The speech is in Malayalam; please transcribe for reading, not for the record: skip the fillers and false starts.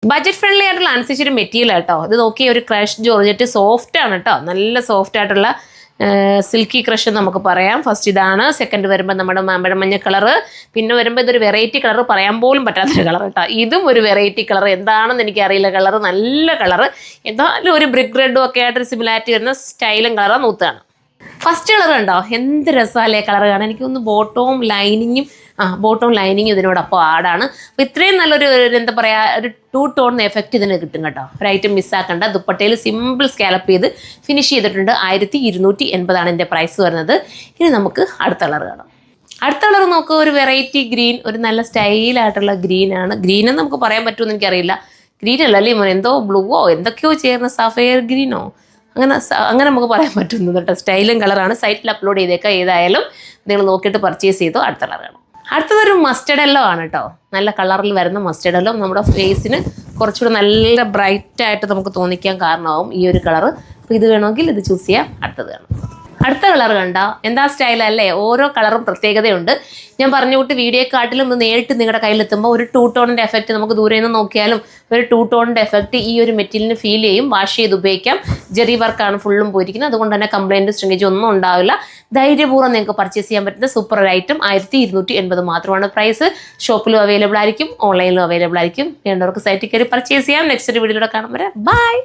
ബഡ്ജറ്റ് ഫ്രണ്ട്ലി ആയിട്ടുള്ള അനുസരിച്ചൊരു മെറ്റീരിയൽ കേട്ടോ. ഇത് നോക്കി ഒരു ക്രഷ് ജോർജറ്റ് സോഫ്റ്റ് ആണ് കേട്ടോ, നല്ല സോഫ്റ്റ് ആയിട്ടുള്ള സിൽക്കി ക്രഷ് നമുക്ക് പറയാം. ഫസ്റ്റ് ഇതാണ്. സെക്കൻഡ് വരുമ്പോൾ നമ്മുടെ മാമ്പഴം മഞ്ഞ കളറ്. പിന്നെ വരുമ്പോൾ ഇതൊരു വെറൈറ്റി കളർ, പറയാൻ പോലും പറ്റാത്തൊരു കളർ കേട്ടോ. ഇതും ഒരു വെറൈറ്റി കളർ, എന്താണെന്ന് എനിക്കറിയില്ല. കളർ നല്ല കളർ, എന്തായാലും ഒരു ബ്രിക്ക് റെഡും ഒക്കെ ആയിട്ടൊരു സിമിലാരിറ്റി വരുന്ന സ്റ്റൈലും കളറാണ് നൂത്താണ്. ഫസ്റ്റ് കളർ കണ്ടോ, എന്ത് രസമല്ലേ കളർ കാണാൻ. എനിക്കൊന്ന് ബോട്ടവും ലൈനിങ്ങും ഇതിനോടൊപ്പം ആടാണ്. അപ്പോൾ ഇത്രയും നല്ലൊരു എന്താ പറയുക, ഒരു 2 ടോൺ എഫക്റ്റ് ഇതിന് കിട്ടും കേട്ടോ. ഒരു ഐറ്റം മിസ്സാക്കണ്ട. ദുപ്പട്ടയിൽ സിമ്പിൾ സ്കാലപ്പ് ചെയ്ത് ഫിനിഷ് ചെയ്തിട്ടുണ്ട്. 1280 എൻ്റെ പ്രൈസ് വരുന്നത്. ഇനി നമുക്ക് അടുത്ത കളർ കാണാം. അടുത്ത കളർ നോക്കുക, ഒരു വെറൈറ്റി ഗ്രീൻ, ഒരു നല്ല സ്റ്റൈലായിട്ടുള്ള ഗ്രീനാണ്. ഗ്രീനെന്ന് നമുക്ക് പറയാൻ പറ്റുമെന്ന് എനിക്കറിയില്ല. ഗ്രീൻ അല്ലല്ലേ മോൻ, എന്തോ ബ്ലൂവോ എന്തൊക്കെയോ ചേർന്ന സഫയർ ഗ്രീനോ അങ്ങനെ നമുക്ക് പറയാൻ പറ്റുന്നത് കേട്ടോ. സ്റ്റൈലും കളറാണ്. സൈറ്റിൽ അപ്ലോഡ് ചെയ്തേക്കാം. ഏതായാലും നിങ്ങൾ നോക്കിയിട്ട് പർച്ചേസ് ചെയ്തോ. അടുത്ത കളറാണ്. അടുത്തതൊരു മസ്റ്റർഡ് യെല്ലോ ആണ് കേട്ടോ. നല്ല കളറിൽ വരുന്ന മസ്റ്റർഡ് യെല്ലോ നമ്മുടെ ഫേസിന് കുറച്ചുകൂടെ നല്ല ബ്രൈറ്റ് ആയിട്ട് നമുക്ക് തോന്നിക്കാൻ കാരണമാവും ഈ ഒരു കളർ. അപ്പോൾ ഇത് വേണമെങ്കിൽ ഇത് ചൂസ് ചെയ്യാം. അടുത്തത് വേണം. അടുത്ത കളർ കണ്ട എന്താ സ്റ്റൈലല്ലേ. ഓരോ കളറും പ്രത്യേകതയുണ്ട്. ഞാൻ പറഞ്ഞു വിട്ട് വീഡിയോക്കാട്ടിലും ഒന്ന് നേരിട്ട് നിങ്ങളുടെ കയ്യിലെത്തുമ്പോൾ ഒരു 2 ടോണിൻ്റെ എഫക്റ്റ് നമുക്ക് ദൂരെ നിന്ന് നോക്കിയാലും ഒരു 2 ടോണിൻ്റെ എഫക്റ്റ് ഈ ഒരു മെറ്റീരിയലിന് ഫീൽ ചെയ്യും. വാഷ് ചെയ്ത് ഉപയോഗിക്കാം. ജെറി വർക്കാണ് ഫുള്ളും പോയിരിക്കുന്നത്. അതുകൊണ്ട് തന്നെ കംപ്ലൈൻറ്റ് സ്ട്രിങ്കേജ് ഒന്നും ഉണ്ടാവില്ല. ധൈര്യപൂർവ്വം നിങ്ങൾക്ക് പർച്ചേസ് ചെയ്യാൻ പറ്റുന്ന സൂപ്പർ ഒരു ഐറ്റം. 1280 മാത്രമാണ് പ്രൈസ്. ഷോപ്പിലും അവൈലബിൾ ആയിരിക്കും, ഓൺലൈനിലും അവൈലബിൾ ആയിരിക്കും. വേണ്ടവർക്ക് സൈറ്റിൽ കയറി പർച്ചേസ് ചെയ്യാം. നെക്സ്റ്റ് ഒരു വീഡിയോയിലൂടെ കാണും വരെ ബൈ.